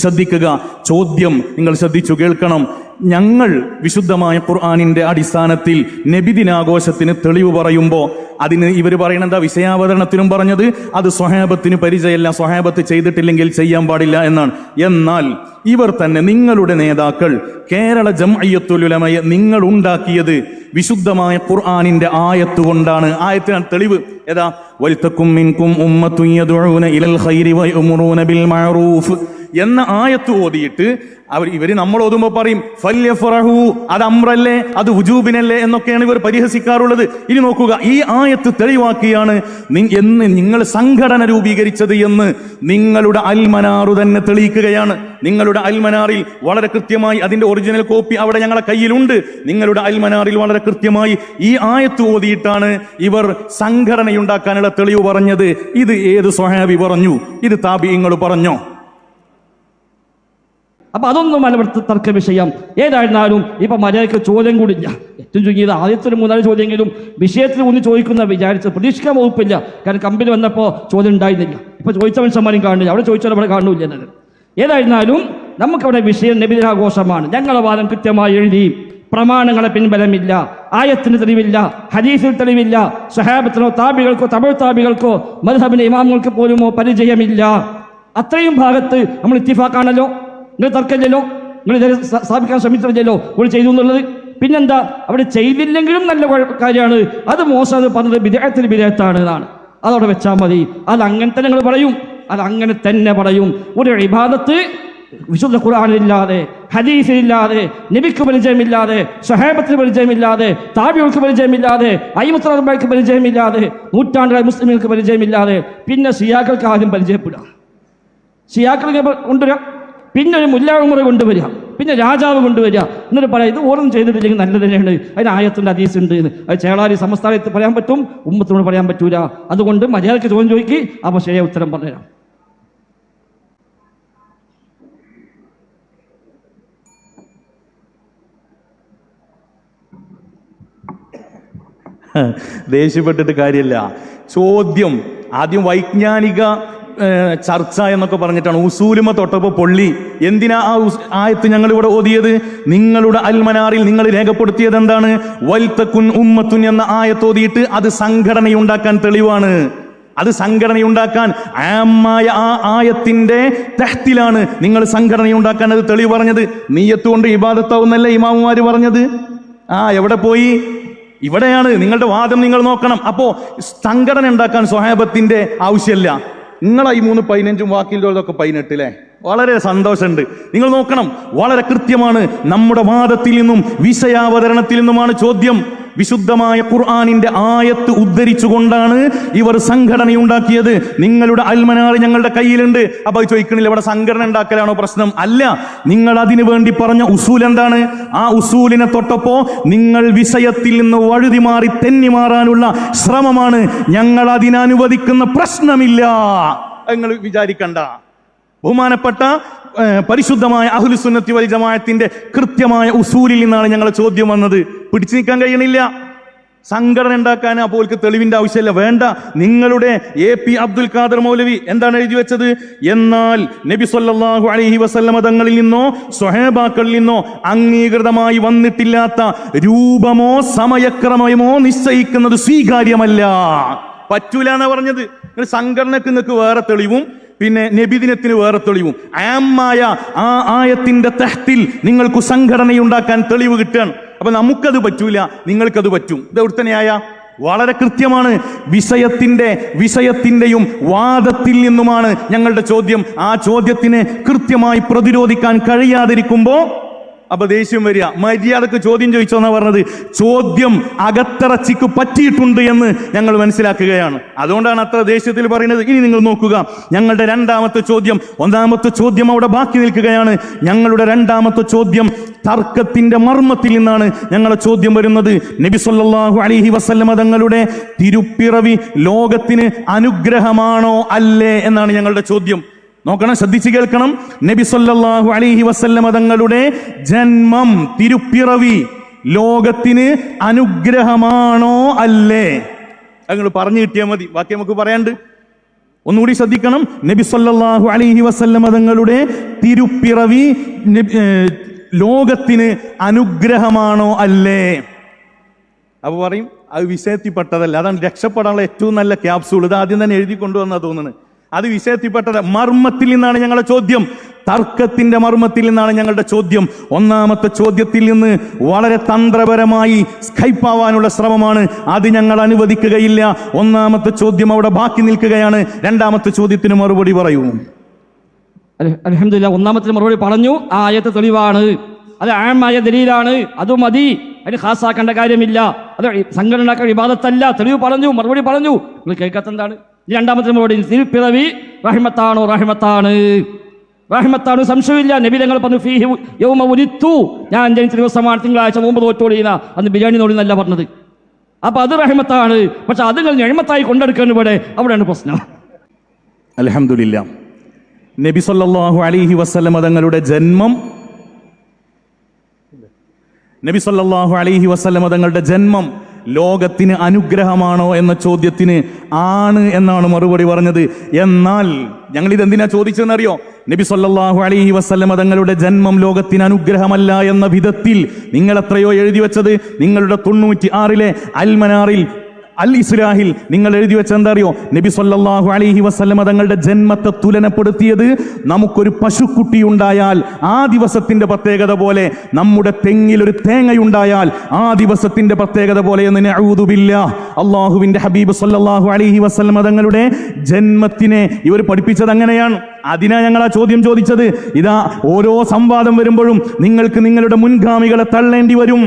ശ്രദ്ധിക്കുക. ചോദ്യം നിങ്ങൾ ശ്രദ്ധിച്ചു കേൾക്കണം. ഞങ്ങൾ വിശുദ്ധമായ ഖുർആനിന്റെ അടിസ്ഥാനത്തിൽ നബിദിനാഘോഷത്തിന് തെളിവ് പറയുമ്പോൾ അതിന് ഇവർ പറയുന്നത് എന്താ? വിഷയാവതരണത്തിനും പറഞ്ഞത് അത് സ്വഹാബത്തിന് പരിചയമല്ല, സ്വഹാബത്ത് ചെയ്തിട്ടില്ലെങ്കിൽ ചെയ്യാൻ പാടില്ല എന്നാണ്. എന്നാൽ ഇവർ തന്നെ നിങ്ങളുടെ നേതാക്കൾ കേരള ജംഇയ്യത്തുൽ ഉലമയെ നിങ്ങൾ ഉണ്ടാക്കിയത് വിശുദ്ധമായ ഖുർആനിന്റെ ആയത്ത് കൊണ്ടാണ്. ആയത്തിനാണ് തെളിവ്. ഏതാ? വൽതകും മിൻകും ഉമ്മത്തുൻ യദ്ഊന ഇലൽ ഖൈരി വയഅ്മുറൂന ബിൽ മഅറൂഫ് എന്ന ആയത്ത് ഓതിയിട്ട് ഇവര് നമ്മൾ ഓതുമ്പോൾ പറയും ഫല്യഫറഹു, അത് അംറല്ലേ, അത് വുജൂബിനല്ലേ എന്നൊക്കെയാണ് ഇവർ പരിഹസിക്കാറുള്ളത്. ഇനി നോക്കുക, ഈ ആയത്ത് തെളിവാക്കിയാണ് എന്ന് നിങ്ങൾ സംഘടന രൂപീകരിച്ചത് എന്ന് നിങ്ങളുടെ അൽമനാറു തന്നെ തെളിയിക്കുകയാണ്. നിങ്ങളുടെ അൽമനാറിൽ വളരെ കൃത്യമായി അതിന്റെ ഒറിജിനൽ കോപ്പി അവിടെ ഞങ്ങളെ കയ്യിലുണ്ട്. നിങ്ങളുടെ അൽമനാറിൽ വളരെ കൃത്യമായി ഈ ആയത്ത് ഓതിയിട്ടാണ് ഇവർ സംഘടനയുണ്ടാക്കാനുള്ള തെളിവ് പറഞ്ഞത്. ഇത് ഏത് സ്വഹാബി പറഞ്ഞു? ഇത് താബിഈങ്ങൾ പറഞ്ഞോ? അപ്പൊ അതൊന്നും അലവർത്ത തർക്ക വിഷയം. ഏതായിരുന്നാലും ഇപ്പൊ മര്യാദയ്ക്ക് ചോദ്യം കൂടില്ല. ഏറ്റവും ചുരുങ്ങിയത് ആദ്യത്തെ 3-4 ചോദ്യമെങ്കിലും വിഷയത്തിൽ ഒന്ന് ചോദിക്കുന്ന വിചാരിച്ച് പ്രതീക്ഷിക്കാൻ വകുപ്പില്ല. കാരണം കമ്പനി വന്നപ്പോൾ ചോദ്യം ഉണ്ടായിരുന്നില്ല. ഇപ്പൊ ചോദിച്ച മനുഷ്യന്മാരും കാണുന്നില്ല, അവിടെ ചോദിച്ചാൽ അവിടെ കാണൂല്ല എന്നത്. ഏതായിരുന്നാലും നമുക്കവിടെ വിഷയം നബിദിനാഘോഷമാണ്. ഞങ്ങളുടെ വാദം കൃത്യമായി എഴുതി. പ്രമാണങ്ങളെ പിൻബലമില്ല, ആയത്തിന് തെളിവില്ല, ഹദീസിൽ തെളിവില്ല, സ്വഹാബത്തിനോ താബികൾക്കോ തമിഴ് താബികൾക്കോ മദ്ഹബിന്റെ ഇമാമുകൾക്ക് പോലുമോ പരിചയമില്ല. അത്രയും ഭാഗത്ത് നമ്മൾ ഇത്തിഫാക്കാണല്ലോ. നിങ്ങൾ തർക്കമില്ലല്ലോ, നിങ്ങൾ സ്ഥാപിക്കാൻ ശ്രമിച്ചില്ലല്ലോ ഇവിടെ ചെയ്തു എന്നുള്ളത്. പിന്നെന്താ? അവിടെ ചെയ്തില്ലെങ്കിലും നല്ല കാര്യമാണ്, അത് മോശം എന്ന് പറഞ്ഞത് ബിദ്അത്തിൽ ബിദ്അത്താണ് എന്നാണ്. അതവിടെ വെച്ചാൽ മതി. അത് അങ്ങനെ തന്നെ നിങ്ങൾ പറയും, അത് അങ്ങനെ തന്നെ പറയും. ഒരു ഇബാദത്ത് വിശുദ്ധ ഖുർആനിലില്ലാതെ, ഹദീസിലില്ലാതെ, നബിക്ക് പരിചയമില്ലാതെ, സ്വഹാബത്തിന് പരിചയമില്ലാതെ, താബിഈങ്ങൾക്ക് പരിചയമില്ലാതെ, അയിമ്മത്തുൽ അർബഅക്ക് പരിചയമില്ലാതെ, നൂറ്റാണ്ടുകളായ മുസ്ലിമുകൾക്ക് പരിചയമില്ലാതെ പിന്നെ ഷിയാക്കൾക്ക് ആദ്യം പരിചയപ്പെടുക, ഷിയാക്കൾ കൊണ്ടുവരിക, പിന്നെ ഒരു മുല്ല ഉമർ കൊണ്ടുവരിക, പിന്നെ രാജാവ് കൊണ്ടുവരിക. എന്നിട്ട് പറയാം ഇത് ഓരോന്നും ചെയ്തിട്ടില്ലെങ്കിൽ നല്ലത് തന്നെയാണ്, അതിന് ആയത്തിൻ്റെ ഹദീസ് ഉണ്ട്. അത് ചേളാരി സമസ്താനത്ത് പറയാൻ പറ്റും, ഉമ്മത്തിനോട് പറയാൻ പറ്റൂല. അതുകൊണ്ട് മര്യാദയ്ക്ക് ചോദ്യം ചോദിക്കി, അപ്പോൾ ശരിയായ ഉത്തരം പറഞ്ഞുതരാം. ദേഷ്യപ്പെട്ടിട്ട് കാര്യമില്ല. ചോദ്യം ആദ്യം വൈജ്ഞാനിക ചർച്ച എന്നൊക്കെ പറഞ്ഞിട്ടാണ്. ഉസൂലുമ തൊട്ടപ്പോൾ പൊള്ളി. എന്തിനാ ആ ആയത്ത് ഞങ്ങൾ ഇവിടെ ഓതിയത്? നിങ്ങളുടെ അൽമനാറിൽ നിങ്ങൾ രേഖപ്പെടുത്തിയത് എന്താണ്? വൽതകുൻ ഉമ്മത്തുൻ എന്ന ആയത്ത് ഓതിയിട്ട് അത് സംഘടനയുണ്ടാക്കാൻ തെളിവാണ്. അത് സംഘടനയുണ്ടാക്കാൻ ആമായ ആ ആയത്തിന്റെ തഹ്തിലാണ് നിങ്ങൾ സംഘടനയുണ്ടാക്കാൻ അത് തെളിവ് പറഞ്ഞത്. നിയ്യത്ത് കൊണ്ട് ഇബാദത്താവുന്നല്ലേ ഇമാമുമാര് പറഞ്ഞത്? എവിടെ പോയി? ഇവിടെയാണ് നിങ്ങളുടെ വാദം. നിങ്ങൾ നോക്കണം. അപ്പോ സംഘടന ഉണ്ടാക്കാൻ സ്വഹാബത്തിന്റെ ആവശ്യമില്ല. നിങ്ങളായി 3-15 വാക്കിലൊക്കെ 18 അല്ലേ? വളരെ സന്തോഷമുണ്ട്. നിങ്ങൾ നോക്കണം, വളരെ കൃത്യമാണ്. നമ്മുടെ വാദത്തിൽ നിന്നും വിഷയാവതരണത്തിൽ നിന്നുമാണ് ചോദ്യം. വിശുദ്ധമായ ഖുർആനിന്റെ ആയത്ത് ഉദ്ധരിച്ചുകൊണ്ടാണ് ഇവർ സംഘടനയുണ്ടാക്കിയത്. നിങ്ങളുടെ അൽമനാർ ഞങ്ങളുടെ കയ്യിലുണ്ട്. അപ്പൊ ചോദിക്കണില്ല ഇവിടെ സംഘടന ഉണ്ടാക്കലാണോ പ്രശ്നം? അല്ല, നിങ്ങൾ അതിനു വേണ്ടി പറഞ്ഞ ഉസൂൽ എന്താണ്? ആ ഉസൂലിനെ തൊട്ടപ്പോ നിങ്ങൾ വിഷയത്തിൽ നിന്ന് വഴുതി മാറി തെന്നി മാറാനുള്ള ശ്രമമാണ്. ഞങ്ങൾ അതിനനുവദിക്കുന്ന പ്രശ്നമില്ല, നിങ്ങൾ വിചാരിക്കണ്ട. ബഹുമാനപ്പെട്ട പരിശുദ്ധമായ അഹ്ലു സുന്നത്തി വൽ ജമാഅത്തിന്റെ കൃത്യമായ ഉസൂലിൽ നിന്നാണ് ഞങ്ങളെ ചോദ്യം വന്നത്. പിടിച്ചു നിൽക്കാൻ കഴിയണില്ല. സംഘടന ഉണ്ടാക്കാൻ അപ്പോൾക്ക് തെളിവിന്റെ ആവശ്യമില്ല. വേണ്ട. നിങ്ങളുടെ AP അബ്ദുൽ ഖാദർ മൗലവി എന്താണ് എഴുതി വെച്ചത്? എന്നാൽ നബി സല്ലല്ലാഹു അലൈഹി വസല്ലമ തങ്ങളിൽ നിന്നോ സ്വഹാബാക്കളിൽ നിന്നോ അംഗീകൃതമായി വന്നിട്ടില്ലാത്ത രൂപമോ സമയക്രമമോ നിശ്ചയിക്കുന്നത് സ്വീകാര്യമല്ല. പറ്റൂല എന്നാ പറഞ്ഞത്. സംഘടനക്ക് നിങ്ങൾക്ക് വേറെ തെളിവും പിന്നെ നബിദിനത്തിന് വേറെ തെളിവും. ആമായ ആ ആയത്തിന്റെ തഹ്തിൽ നിങ്ങൾക്ക് സംഘടനയുണ്ടാക്കാൻ തെളിവ് കിട്ടുകയാണ്. അപ്പൊ നമുക്കത് പറ്റൂല, നിങ്ങൾക്കത് പറ്റും. ഇത് എവിടുത്തന്നെയായ വളരെ കൃത്യമാണ്. വിഷയത്തിന്റെയും വാദത്തിൽ നിന്നുമാണ് ഞങ്ങളുടെ ചോദ്യം. ആ ചോദ്യത്തിന് കൃത്യമായി പ്രതിരോധിക്കാൻ കഴിയാതിരിക്കുമ്പോ അപ്പൊ ദേഷ്യം വരിക. മര്യാദക്ക് ചോദ്യം ചോദിച്ചോന്നാ പറഞ്ഞത്. ചോദ്യം അകത്തിറച്ചിക്ക് പറ്റിയിട്ടുണ്ട് എന്ന് ഞങ്ങൾ മനസ്സിലാക്കുകയാണ്. അതുകൊണ്ടാണ് അത്ര ദേഷ്യത്തിൽ പറയുന്നത്. ഇനി നിങ്ങൾ നോക്കുക, ഞങ്ങളുടെ രണ്ടാമത്തെ ചോദ്യം. ഒന്നാമത്തെ ചോദ്യം അവിടെ ബാക്കി നിൽക്കുകയാണ്. ഞങ്ങളുടെ രണ്ടാമത്തെ ചോദ്യം തർക്കത്തിന്റെ മർമ്മത്തിൽ നിന്നാണ് ഞങ്ങളുടെ ചോദ്യം വരുന്നത്. നബി സല്ലല്ലാഹു അലൈഹി വസല്ലമ തങ്ങളുടെ തിരുപ്പിറവി ലോകത്തിന് അനുഗ്രഹമാണോ അല്ലേ എന്നാണ് ഞങ്ങളുടെ ചോദ്യം. നോക്കണം, ശ്രദ്ധിച്ച് കേൾക്കണം. നബി സല്ലല്ലാഹു അലൈഹി വസല്ലമ തങ്ങളുടെ ജന്മം, തിരുപ്പിറവി ലോകത്തിന് അനുഗ്രഹമാണോ അല്ലേ? നിങ്ങൾ പറഞ്ഞു കിട്ടിയാൽ മതി, ബാക്കി നമുക്ക് പറയാണ്ട്. ഒന്നുകൂടി ശ്രദ്ധിക്കണം. നബി സല്ലല്ലാഹു അലൈഹി വസല്ലമ തങ്ങളുടെ തിരുപ്പിറവി ലോകത്തിന് അനുഗ്രഹമാണോ അല്ലേ? അപ്പൊ പറയും അത് വിഷയത്തിൽപ്പെട്ടതല്ല. അതാണ് രക്ഷപ്പെടാനുള്ള ഏറ്റവും നല്ല ക്യാപ്സൂൾ. ഇത് ആദ്യം തന്നെ എഴുതി കൊണ്ടുവന്നാ തോന്നുന്നത്. അത് വിഷയത്തിൽപ്പെട്ടത്. മർമ്മത്തിൽ നിന്നാണ് ഞങ്ങളുടെ ചോദ്യം, തർക്കത്തിന്റെ മർമ്മത്തിൽ നിന്നാണ് ഞങ്ങളുടെ ചോദ്യം. ഒന്നാമത്തെ ചോദ്യത്തിൽ നിന്ന് വളരെ തന്ത്രപരമായി സ്കൈപ്പാവാനുള്ള ശ്രമമാണ്. അത് ഞങ്ങൾ അനുവദിക്കുകയില്ല. ഒന്നാമത്തെ ചോദ്യം അവിടെ ബാക്കി നിൽക്കുകയാണ്. രണ്ടാമത്തെ ചോദ്യത്തിന് മറുപടി പറയൂ. അൽഹംദുലില്ലാ, ഒന്നാമത്തെ മറുപടി പറഞ്ഞു. ആ ആയത്ത് തെളിവാണ്, അത് ആമായ ദലീലാണ്, അത് മതി, അതിന് ഖാസാക്കേണ്ട കാര്യമില്ല, അത് സംഘടന ഇബാദത്തല്ല. തെളിവ് പറഞ്ഞു, മറുപടി പറഞ്ഞു. നിങ്ങൾ കേൾക്കാത്ത എന്താണ്? രണ്ടാമത്തെ മറുപടി, തിരുപ്പിറവി റഹ്മത്താണോ? റഹ്മത്താണ്, റഹ്മത്താണ്, സംശയമില്ല. നബി തങ്ങൾ പറഞ്ഞു ഫീഹി യൗമ ഉലിത്തു, ഞാൻ ജനിച്ച ദിവസമാണ്, തിങ്കളാഴ്ച നോമ്പ് തോറ്റോളിയുന്ന, അന്ന് ബിരിയാണി നോളിന്നല്ല പറഞ്ഞത്. അപ്പൊ അത് റഹ്മത്താണ്. പക്ഷെ അത് നിങ്ങൾ ഞെഴ്മത്തായി കൊണ്ടെടുക്കാൻ ഇവിടെ, അവിടെയാണ് പ്രശ്നം. അൽഹംദുലില്ലാ, നബി സല്ലല്ലാഹു അലൈഹി വസല്ലമ തങ്ങളുടെ ജന്മം, നബി സല്ലല്ലാഹു അലൈഹി വസല്ലമ തങ്ങളുടെ ജന്മം ലോകത്തിന് അനുഗ്രഹമാണോ എന്ന ചോദ്യത്തിന് ആണ് എന്നാണ് മറുപടി പറഞ്ഞത്. എന്നാൽ ഞങ്ങൾ ഇതെന്തിനാ ചോദിച്ചതെന്നറിയോ? നബി സല്ലല്ലാഹു അലൈഹി വസല്ലമ തങ്ങളുടെ ജന്മം ലോകത്തിന് അനുഗ്രഹമല്ല എന്ന വിധത്തിൽ നിങ്ങൾ എത്രയോ എഴുതി വെച്ചത്. നിങ്ങളുടെ 96 അൽമനാറിൽ അൽ ഇസ്ലാഹിൽ നിങ്ങൾ എഴുതി വെച്ച എന്താ അറിയോ? നബി സല്ലല്ലാഹു അലൈഹി വസല്ലമ തങ്ങളുടെ ജന്മത്തെ തുലനപ്പെടുത്തിയത് നമുക്കൊരു പശുക്കുട്ടി ഉണ്ടായാൽ ആ ദിവസത്തിന്റെ പ്രത്യേകത പോലെ, നമ്മുടെ തെങ്ങിൽ ഒരു തേങ്ങയുണ്ടായാൽ ആ ദിവസത്തിന്റെ പ്രത്യേകത പോലെ എന്ന്. നഊദു ബില്ലാഹ്. അള്ളാഹുവിന്റെ ഹബീബ് സല്ലല്ലാഹു അലൈഹി വസല്ലമ തങ്ങളുടെ ജന്മത്തിനെ ഇവർ പഠിപ്പിച്ചത് അങ്ങനെയാണ്. അതിനാ ഞങ്ങൾ ആ ചോദ്യം ചോദിച്ചത്. ഇതാ ഓരോ സംവാദം വരുമ്പോഴും നിങ്ങൾക്ക് നിങ്ങളുടെ മുൻഗാമികളെ തള്ളേണ്ടി വരും.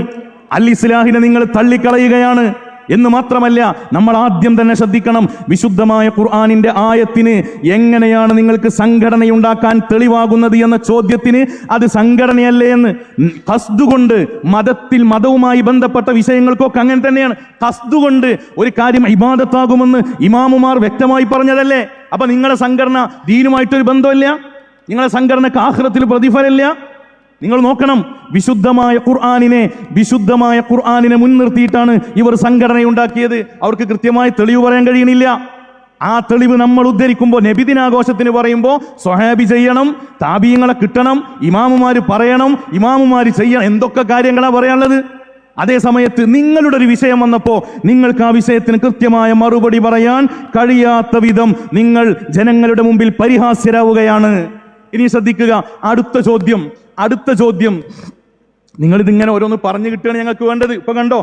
അൽ ഇസ്ലാഹിനെ നിങ്ങൾ തള്ളിക്കളയുകയാണ് എന്ന് മാത്രമല്ല, നമ്മൾ ആദ്യം തന്നെ ശ്രദ്ധിക്കണം, വിശുദ്ധമായ ഖുർആനിന്റെ ആയത്തിന് എങ്ങനെയാണ് നിങ്ങൾക്ക് സംഘടനയുണ്ടാക്കാൻ തെളിവാകുന്നത് എന്ന ചോദ്യത്തിന് അത് സംഘടനയല്ലേ എന്ന്. ഖസ്ദുകൊണ്ട് മതവുമായി ബന്ധപ്പെട്ട വിഷയങ്ങൾക്കൊക്കെ അങ്ങനെ തന്നെയാണ്. ഖസ്ദുകൊണ്ട് ഒരു കാര്യം ഇബാദത്താകുമെന്ന് ഇമാമുമാർ വ്യക്തമായി പറഞ്ഞതല്ലേ? അപ്പൊ നിങ്ങളുടെ സംഘടന ദീനുമായിട്ടൊരു ബന്ധമില്ല, നിങ്ങളുടെ സംഘടനക്ക് ആഖിറത്തിൽ പ്രതിഫലമില്ല. നിങ്ങൾ നോക്കണം, വിശുദ്ധമായ ഖുർആനിനെ മുൻനിർത്തിയിട്ടാണ് ഇവർ സംഘടനയുണ്ടാക്കിയത്. അവർക്ക് കൃത്യമായി തെളിവ് പറയാൻ കഴിയണില്ല. ആ തെളിവ് നമ്മൾ ഉദ്ധരിക്കുമ്പോൾ, നബിദിനാഘോഷത്തിന് പറയുമ്പോൾ സ്വഹാബി ചെയ്യണം, താബീങ്ങളെ കിട്ടണം, ഇമാമുമാര് പറയണം, ഇമാമുമാര് ചെയ്യണം, എന്തൊക്കെ കാര്യങ്ങളാണ് പറയാനുള്ളത്. അതേ സമയത്ത് നിങ്ങളുടെ ഒരു വിഷയം വന്നപ്പോൾ നിങ്ങൾക്ക് ആ വിഷയത്തിന് കൃത്യമായ മറുപടി പറയാൻ കഴിയാത്ത വിധം നിങ്ങൾ ജനങ്ങളുടെ മുമ്പിൽ പരിഹാസ്യരാവുകയാണ്. ഇനി ശ്രദ്ധിക്കുക, അടുത്ത ചോദ്യം നിങ്ങളിതിങ്ങനെ ഓരോന്ന് പറഞ്ഞു കിട്ടുകയാണ് ഞങ്ങൾക്ക് വേണ്ടത്. ഇപ്പൊ കണ്ടോ,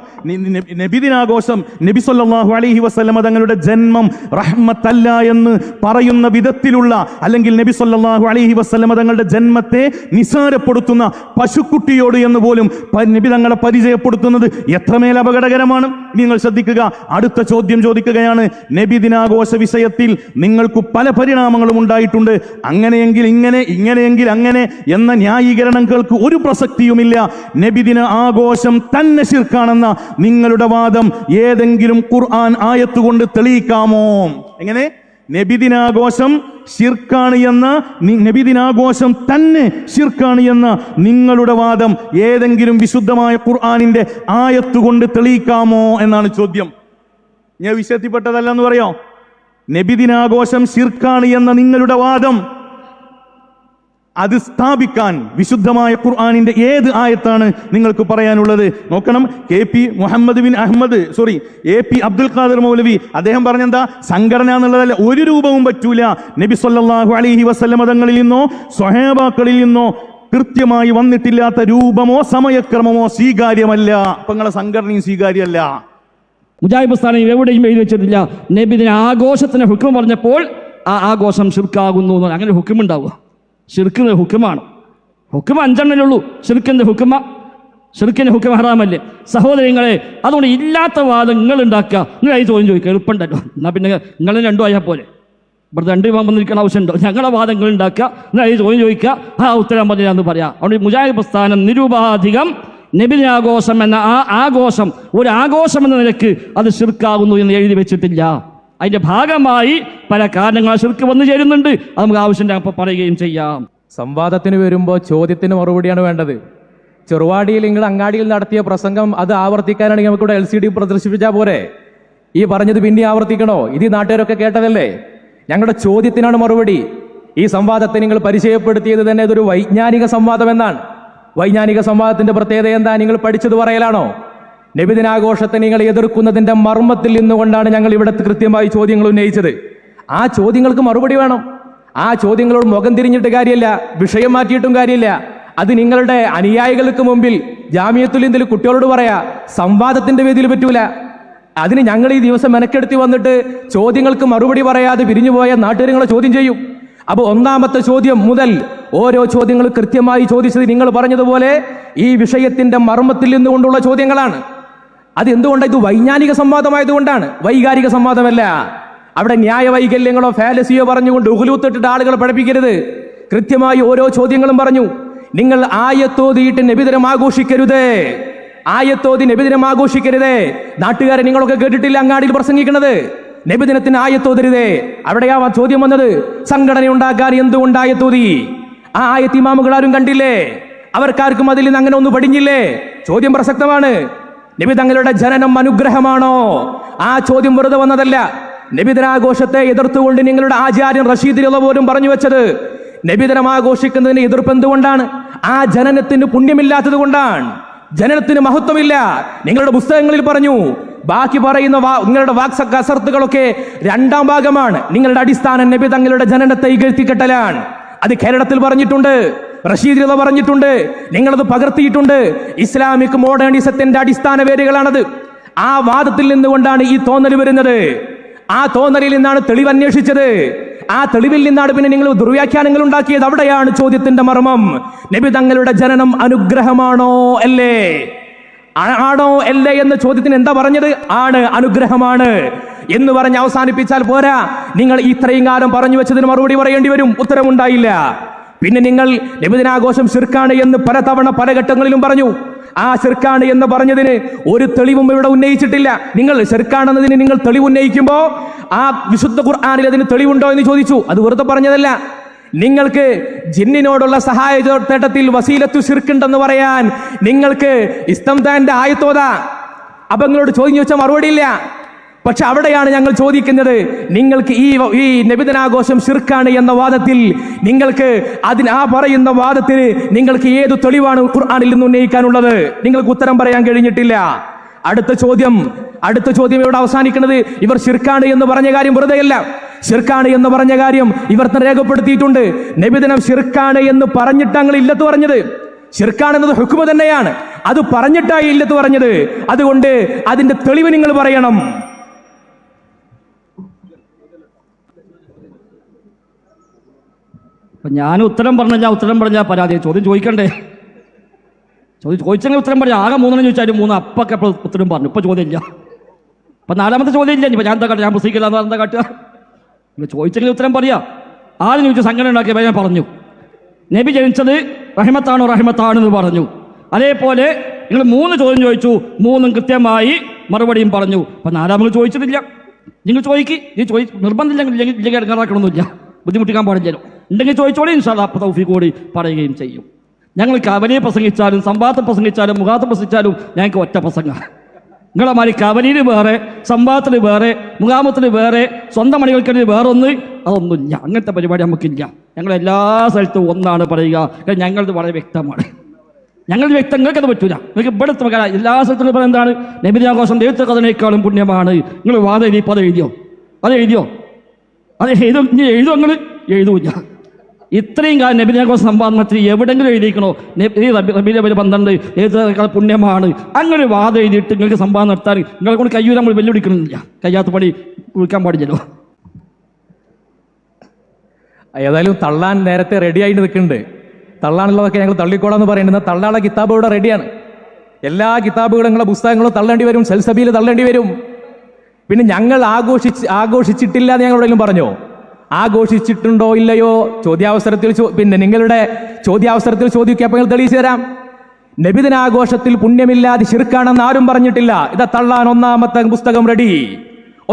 നബിദിനാഘോഷം, നബി സല്ലല്ലാഹു അലൈഹി വസല്ലമ തങ്ങളുടെ ജന്മം റഹ്മത്തല്ല എന്ന് പറയുന്ന വിധത്തിലുള്ള, അല്ലെങ്കിൽ നബി സല്ലല്ലാഹു അലൈഹി വസല്ലമ തങ്ങളുടെ ജന്മത്തെ നിസാരപ്പെടുത്തുന്ന പശുക്കുട്ടിയോട് എന്ന് പോലും നബി തങ്ങളെ പരിചയപ്പെടുത്തുന്നത് എത്രമേൽ അപകടകരമാണ്. നിങ്ങൾ ശ്രദ്ധിക്കുക, അടുത്ത ചോദ്യം ചോദിക്കുകയാണ്. നബിദിനാഘോഷ വിഷയത്തിൽ നിങ്ങൾക്ക് പല പരിണാമങ്ങളും ഉണ്ടായിട്ടുണ്ട്. അങ്ങനെയെങ്കിൽ ഇങ്ങനെ, ഇങ്ങനെയെങ്കിൽ അങ്ങനെ എന്ന ന്യായീകരണങ്ങൾക്ക് ഒരു പ്രസക്തിയുമില്ല. നബിദിന ആഘോഷം തന്നെ ശിർക്കാണെന്ന നിങ്ങളുടെ വാദം ഏതെങ്കിലും ഖുർആൻ ആയത്തുകൊണ്ട് തെളിയിക്കാമോ? എങ്ങനെ? നബിദിനാഘോഷം ശിർക്കാണ് എന്ന, നബിദിനാഘോഷം തന്നെ ശിർക്കാണ് എന്ന നിങ്ങളുടെ വാദം ഏതെങ്കിലും വിശുദ്ധമായ ഖുർആനിന്റെ ആയത്തുകൊണ്ട് തെളിയിക്കാമോ എന്നാണ് ചോദ്യം. ഞാൻ വിഷയത്തിൽപ്പെട്ടതല്ല എന്ന് പറയോ? നബിദിനാഘോഷം ശിർക്കാണ് എന്ന നിങ്ങളുടെ വാദം അത് സ്ഥാപിക്കാൻ വിശുദ്ധമായ ഖുർആനിന്റെ ഏത് ആയത്താണ് നിങ്ങൾക്ക് പറയാനുള്ളത്? നോക്കണം, എ പി അബ്ദുൽ ഖാദിർ മൗലവി അദ്ദേഹം പറഞ്ഞെന്താ? സംഘടന എന്നുള്ളതല്ല, ഒരു രൂപവും പറ്റൂല. നബി സല്ലല്ലാഹു അലൈഹി വസല്ലമ തങ്ങളിൽ നിന്നോ സ്വഹാബാക്കളിൽ നിന്നോ കൃത്യമായി വന്നിട്ടില്ലാത്ത രൂപമോ സമയക്രമമോ സ്വീകാര്യമല്ല. അപ്പൊ നിങ്ങളെ സംഘടനയും സ്വീകാര്യമല്ല. മുജാഹിദ് സ്ഥാനം എവിടെയും എഴുതി വെച്ചിട്ടില്ല. നബിദിന ആഘോഷത്തിന് ഹുക്കം പറഞ്ഞപ്പോൾ ആ ആഘോഷം ശിർക്കാകുന്നു. അങ്ങനെ ഹുക്കുമുണ്ടാവുക? ഷിർക്കിന് ഹുക്കുമാണ്. ഹുക്കും 5 ഉള്ളൂ. ഷിർക്കിന്റെ ഹുക്കും ഹറാമല്ലേ സഹോദരങ്ങളെ? അതുകൊണ്ട് ഇല്ലാത്ത വാദം നിങ്ങൾ ഉണ്ടാക്കുക. നിങ്ങൾ ഈ ചോദ്യം ചോദിക്കുക, എളുപ്പമുണ്ടല്ലോ. എന്നാൽ പിന്നെ നിങ്ങൾ 2 ആയാൽ പോലെ. ഇവിടെ 2 വന്നിരിക്കുന്ന ആവശ്യമുണ്ടോ? ഞങ്ങളുടെ വാദങ്ങൾ ഉണ്ടാക്കുക, നിങ്ങൾ ഈ ചോദ്യം ചോദിക്കുക, ആ ഉത്തരം പറഞ്ഞാന്ന് പറയാം. അതുകൊണ്ട് മുജാഹിദ് പ്രസ്ഥാനം നിരുപാധികം നബിദിനാഘോഷം എന്ന ആ ആഘോഷം ഒരു ആഘോഷം എന്ന നിലക്ക് അത് ഷിർക്കാകുന്നു എന്ന് എഴുതി വെച്ചിട്ടില്ല. അതിന്റെ ഭാഗമായി പല കാരണങ്ങൾ ശിർക്ക് വന്നു ചേരുന്നുണ്ട്. അത് നമുക്ക് ആവശ്യം അപ്പോൾ പറയുകയും ചെയ്യാം. സംവാദത്തിന് വരുമ്പോൾ ചോദ്യത്തിന് മറുപടിയാണ് വേണ്ടത്. ചെറുവാടിയിൽ നിങ്ങൾ അങ്ങാടിയിൽ നടത്തിയ പ്രസംഗം അത് ആവർത്തിക്കാനാണെങ്കിൽ നമുക്കിവിടെ LCD പ്രദർശിപ്പിച്ചാൽ പോരെ? ഈ പറഞ്ഞത് പിന്നെ ആവർത്തിക്കണോ? ഇത് നാട്ടുകാരൊക്കെ കേട്ടതല്ലേ? ഞങ്ങളുടെ ചോദ്യത്തിനാണ് മറുപടി. ഈ സംവാദത്തെ നിങ്ങൾ പരിചയപ്പെടുത്തിയത് തന്നെ ഇതൊരു വൈജ്ഞാനിക സംവാദം എന്നാണ്. വൈജ്ഞാനിക സംവാദത്തിന്റെ പ്രത്യേകത എന്താ? നിങ്ങൾ പഠിച്ചത് പറയലാണോ? നബിദിനാഘോഷത്തെ നിങ്ങൾ എതിർക്കുന്നതിന്റെ മർമ്മത്തിൽ നിന്നുകൊണ്ടാണ് ഞങ്ങൾ ഇവിടെ കൃത്യമായി ചോദ്യങ്ങൾ ഉന്നയിച്ചത്. ആ ചോദ്യങ്ങൾക്ക് മറുപടി വേണം. ആ ചോദ്യങ്ങളോട് മുഖം തിരിഞ്ഞിട്ട് കാര്യമില്ല, വിഷയം മാറ്റിയിട്ടും കാര്യമില്ല. അത് നിങ്ങളുടെ അനുയായികൾക്ക് മുമ്പിൽ ജാമിയത്തുൽ ഹിന്ദിൽ കുട്ടികളോട് പറയാ, സംവാദത്തിന്റെ വേദിയിൽ പറ്റൂല. അതിന് ഞങ്ങൾ ഈ ദിവസം മെനക്കെടുത്തി വന്നിട്ട് ചോദ്യങ്ങൾക്ക് മറുപടി പറയാതെ പിരിഞ്ഞുപോയ നാട്ടുകാരെ ചോദ്യം ചെയ്യും. അപ്പൊ ഒന്നാമത്തെ ചോദ്യം മുതൽ ഓരോ ചോദ്യങ്ങൾ കൃത്യമായി ചോദിച്ചത് നിങ്ങൾ പറഞ്ഞതുപോലെ ഈ വിഷയത്തിന്റെ മർമ്മത്തിൽ നിന്നുകൊണ്ടുള്ള ചോദ്യങ്ങളാണ്. അത് എന്തുകൊണ്ടാണ്? ഇത് വൈജ്ഞാനിക സംവാദമായതുകൊണ്ടാണ്, വൈകാരിക സംവാദമല്ല. അവിടെ ന്യായ വൈകല്യങ്ങളോ ഫാലസിയോ പറഞ്ഞുകൊണ്ട് ഉഹുലൂത്തിട്ടിട്ട് ആളുകളെ പഠിപ്പിക്കരുത്. കൃത്യമായി ഓരോ ചോദ്യങ്ങളും പറഞ്ഞു. നിങ്ങൾ ആയത്തോതിയിട്ട് നബിദിനം ആഘോഷിക്കരുത്, ആയത്തോതി നബിദിനം ആഘോഷിക്കരുത്. നാട്ടുകാരെ നിങ്ങളൊക്കെ കേട്ടിട്ടില്ല അങ്ങാടിയിൽ പ്രസംഗിക്കുന്നത്, നബിദിനത്തിന് ആയത്തോതരുതേ. അവിടെയാ ചോദ്യം വന്നത്, സംഘടന ഉണ്ടാക്കാൻ എന്തുകൊണ്ട് ആയത്തോതി? ആ ആയത്ത് ഇമാമുകൾ ആരും കണ്ടില്ലേ? അവർക്കാർക്കും അതിൽ നിന്ന് അങ്ങനെ ഒന്നും പഠിഞ്ഞില്ലേ? ചോദ്യം പ്രസക്തമാണ്. നബി തങ്ങളുടെ ജനനം അനുഗ്രഹമാണോ? ആ ചോദ്യം വെറുതെ വന്നതല്ല. നബിദിനാഘോഷത്തെ എതിർത്തുകൊണ്ട് നിങ്ങളുടെ ആചാര്യൻ റഷീദ് പോലും പറഞ്ഞു വെച്ചത്, നബിദിനം ആഘോഷിക്കുന്നതിന് എതിർപ്പ് എന്തുകൊണ്ടാണ്? ആ ജനനത്തിന് പുണ്യമില്ലാത്തത് കൊണ്ടാണ്, ജനനത്തിന് മഹത്വമില്ല. നിങ്ങളുടെ പുസ്തകങ്ങളിൽ പറഞ്ഞു. ബാക്കി പറയുന്ന നിങ്ങളുടെ വാക്സർത്തുകളൊക്കെ രണ്ടാം ഭാഗമാണ്. നിങ്ങളുടെ അടിസ്ഥാനം നബി തങ്ങളുടെ ജനനത്തെ ഇകഴ്ത്തിക്കെട്ടലാണ്. അത് കേരളത്തിൽ പറഞ്ഞിട്ടുണ്ട്, റഷീദ് പറഞ്ഞിട്ടുണ്ട്, നിങ്ങളത് പകർത്തിയിട്ടുണ്ട്. ഇസ്ലാമിക് മോഡേണിസത്തിന്റെ അടിസ്ഥാന വേരുകളാണത്. ആ വാദത്തിൽ നിന്നുകൊണ്ടാണ് ഈ തോന്നൽ വരുന്നത്. ആ തോന്നലിൽ നിന്നാണ് തെളിവ് അന്വേഷിച്ചത്. ആ തെളിവിൽ നിന്നാണ് പിന്നെ നിങ്ങൾ ദുർവ്യാഖ്യാനങ്ങൾ ഉണ്ടാക്കിയത്. അവിടെയാണ് ചോദ്യത്തിന്റെ മർമ്മം. നബി തങ്ങളുടെ ജനനം അനുഗ്രഹമാണോ അല്ലേ? ആണോ അല്ലേ എന്ന ചോദ്യത്തിന് എന്താ പറഞ്ഞത്? ആണ്, അനുഗ്രഹമാണ് എന്ന് പറഞ്ഞ് അവസാനിപ്പിച്ചാൽ പോരാ. നിങ്ങൾ ഇത്രയും കാലം പറഞ്ഞു വെച്ചതിന് മറുപടി പറയേണ്ടി വരും. ഉത്തരമുണ്ടായില്ല. പിന്നെ നിങ്ങൾ നബിദിനാഘോഷം ശിർക്കാണ് എന്ന് പലതവണ പല ഘട്ടങ്ങളിലും പറഞ്ഞു. ആ ശിർക്കാണ് എന്ന് പറഞ്ഞതിന് ഒരു തെളിവും ഇവിടെ ഉന്നയിച്ചിട്ടില്ല. നിങ്ങൾ ശിർക്കാണെന്നതിന് നിങ്ങൾ തെളിവ് ഉന്നയിക്കുമ്പോൾ ആ വിശുദ്ധ ഖുർആനിൽ അതിന് തെളിവുണ്ടോ എന്ന് ചോദിച്ചു. അത് വെറുതെ പറഞ്ഞതല്ല. നിങ്ങൾക്ക് ജിന്നിനോടുള്ള സഹായ തേട്ടത്തിൽ വസീലത്തു ശിർക്കുണ്ടെന്ന് പറയാൻ നിങ്ങൾക്ക് ഇസ്തംതാന്റെ ആയത്തോതാ. അപ്പൊ നിങ്ങളോട് ചോദ്യം ചോദിച്ചാൽ മറുപടിയില്ല. പക്ഷെ അവിടെയാണ് ഞങ്ങൾ ചോദിക്കുന്നത്, നിങ്ങൾക്ക് ഈ നബിദിനാഘോഷം ശിർക്കാണ് എന്ന വാദത്തിൽ നിങ്ങൾക്ക് ആ പറയുന്ന വാദത്തിന് നിങ്ങൾക്ക് ഏത് തെളിവാണ് ഖുർആനിൽ നിന്ന് ഉന്നയിക്കാനുള്ളത്? നിങ്ങൾക്ക് ഉത്തരം പറയാൻ കഴിഞ്ഞിട്ടില്ല. അടുത്ത ചോദ്യം ഇവിടെ അവസാനിക്കുന്നത്, ഇവർ ശിർക്കാണ് എന്ന് പറഞ്ഞ കാര്യം വെറുതെയല്ല. ശിർക്കാണ് എന്ന് പറഞ്ഞ കാര്യം ഇവർ രേഖപ്പെടുത്തിയിട്ടുണ്ട്. നബിദിനം ശിർക്കാണ് എന്ന് പറഞ്ഞിട്ടാണ് ഇല്ലത്ത് പറഞ്ഞത്. ശിർക്കാണെന്നത് ഹുക്മ തന്നെയാണ്, അത് പറഞ്ഞിട്ടായി ഇല്ലത്ത് പറഞ്ഞത്. അതുകൊണ്ട് അതിന്റെ തെളിവ് നിങ്ങൾ പറയണം. ഞാൻ ഉത്തരം പറഞ്ഞാൽ പരാതി. ചോദ്യം ചോദിക്കണ്ടേ? ചോദിച്ചെങ്കിൽ ഉത്തരം പറയാം. ആകെ 3 ചോദിച്ചാലും 3 അപ്പൊക്കെ ഉത്തരം പറഞ്ഞു. ഇപ്പൊ ചോദ്യമില്ല. ഇപ്പൊ 4ാമത്തെ ചോദ്യം ഇല്ല. ഇപ്പൊ ഞാൻ എന്താ കാട്ടുക? ഞാൻ പ്രസംഗിക്കില്ല എന്താ കാട്ടുക? ചോദിച്ചെങ്കിൽ ഉത്തരം പറയാ. ആദ്യം ചോദിച്ചു സംഘടന ഉണ്ടാക്കിയ ഞാൻ പറഞ്ഞു, നബി ജനിച്ചത് റഹ്മത്താണെന്ന് പറഞ്ഞു. അതേപോലെ നിങ്ങൾ 3 ചോദ്യം ചോദിച്ചു, 3 കൃത്യമായി മറുപടിയും പറഞ്ഞു. അപ്പൊ 4ാമത് ചോദിച്ചിട്ടില്ല. നിങ്ങൾ നിർബന്ധമില്ലെങ്കിൽ ഇടങ്ങാറാക്കണമെന്നില്ല, ബുദ്ധിമുട്ടിക്കാൻ പാടില്ലല്ലോ. ഉണ്ടെങ്കിൽ ചോദിച്ചോളി, ഇൻഷാ അല്ലാഹ് അപ്പോൾ തൗഫീഖ് കൂടി പറയുകയും ചെയ്യും. ഞങ്ങൾ കവലിയെ പ്രസംഗിച്ചാലും സംവാദം പ്രസംഗിച്ചാലും മുഖാത്തം പ്രസംഗിച്ചാലും ഞങ്ങൾക്ക് ഒറ്റ പ്രസംഗ. നിങ്ങളെ മാതിരി കവലിയിൽ വേറെ, സംവാദത്തിൽ വേറെ, മുഖാമത്തിൽ വേറെ, സ്വന്തം മണികൾക്കിടയിൽ വേറൊന്ന്, അതൊന്നുമില്ല. അങ്ങനത്തെ പരിപാടി നമുക്കില്ല. ഞങ്ങൾ എല്ലാ സ്ഥലത്തും ഒന്നാണ് പറയുക. ഞങ്ങളത് വളരെ വ്യക്തമാണ്. ഞങ്ങളുടെ വ്യക്തം നിങ്ങൾക്കത് പറ്റൂല. നിങ്ങൾക്ക് ഇവിടുത്തെ എല്ലാ സ്ഥലത്തും പറയുന്നത് എന്താണ്? നബിദിനാഘോഷം ദൈവത്തെ കഥനേക്കാളും പുണ്യമാണ്. നിങ്ങൾ വാദം എഴുതി ഇപ്പം അത് എഴുതിയോ നിങ്ങൾ എഴുതൂല്ല. ഇത്രയും കാലം നബിദിനാഘോഷ സംവാദത്തിൽ എവിടെങ്കിലും എഴുതിക്കണോ റബീഉൽ അവ്വൽ 12 ദൈവത്തെ പുണ്യമാണ്? അങ്ങനെ വാദം എഴുതിയിട്ട് നിങ്ങൾക്ക് സംവാദം നടത്താൻ നിങ്ങളെ കൊണ്ട് കയ്യൂല. നമ്മൾ വെല്ലുവിളിക്കണമെന്നില്ല. കയ്യാത്ത പണി വിളിക്കാൻ പാടില്ലല്ലോ. ഏതായാലും തള്ളാൻ നേരത്തെ റെഡി ആയിട്ട് നിൽക്കുന്നുണ്ട്. തള്ളാനുള്ളതൊക്കെ ഞങ്ങൾ തള്ളിക്കോളാന്ന് പറയുന്നത്. തള്ളാനുള്ള കിതാബ് ഇവിടെ റെഡിയാണ്. എല്ലാ കിതാബുകളും നിങ്ങളെ പുസ്തകങ്ങളും തള്ളേണ്ടി വരും, സെൽസബിയിൽ തള്ളേണ്ടി വരും. പിന്നെ ഞങ്ങൾ ആഘോഷിച്ചിട്ടില്ല എന്ന് ഞങ്ങൾ എവിടെയെങ്കിലും പറഞ്ഞോ? ആഘോഷിച്ചിട്ടുണ്ടോ ഇല്ലയോ ചോദ്യാവസരത്തിൽ പിന്നെ നിങ്ങളുടെ ചോദ്യാവസരത്തിൽ ചോദിക്കുക. അപ്പോൾ ഞങ്ങൾ തെളിയിച്ചു തരാം. നബിദിനാഘോഷത്തിൽ പുണ്യമില്ലാതെ ശിർക്കാണെന്ന് ആരും പറഞ്ഞിട്ടില്ല. ഇതാ തള്ളാൻ 1ാമത്തെ പുസ്തകം റെഡി.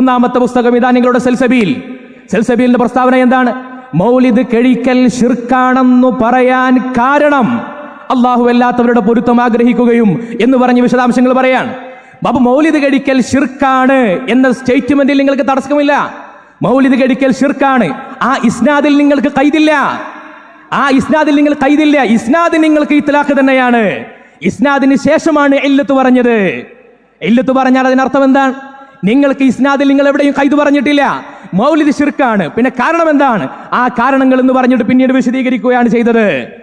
1ാമത്തെ പുസ്തകം ഇതാ നിങ്ങളുടെ സെൽസബീലിന്റെ പ്രസ്താവന എന്താണ്? മൗലിദ് കഴിക്കൽ ശിർക്കാണെന്നു പറയാൻ കാരണം അള്ളാഹു അല്ലാത്തവരുടെ പൊരുത്തം ആഗ്രഹിക്കുകയും എന്ന് പറഞ്ഞ് വിശദാംശങ്ങൾ പറയാൻ. ബാബു, മൗലിദ് കഴിക്കൽ ശിർക്കാണ് എന്ന സ്റ്റേറ്റ്മെന്റിൽ നിങ്ങൾക്ക് തടസ്സമില്ല. മൗലിദ് കഴിക്കൽ ശിർക്കാണ്. ആ ഇസ്നാദിൽ നിങ്ങൾക്ക് കൈദില്ല. ഇസ്നാദ് നിങ്ങൾക്ക് ഇത്ലാഖ് തന്നെയാണ്. ഇസ്നാദിന് ശേഷമാണ് ഇല്ലത്ത് പറഞ്ഞത്. ഇല്ലത്ത് പറഞ്ഞാൽ അതിനർത്ഥം എന്താണ്? നിങ്ങൾക്ക് ഇസ്നാദിൽ നിങ്ങൾ എവിടെയും കൈത് പറഞ്ഞിട്ടില്ല. മൗലിദ് ശിർക്കാണ്. പിന്നെ കാരണം എന്താണ്? ആ കാരണങ്ങൾ എന്ന് പറഞ്ഞിട്ട് പിന്നീട് വിശദീകരിക്കുകയാണ് ചെയ്തത്.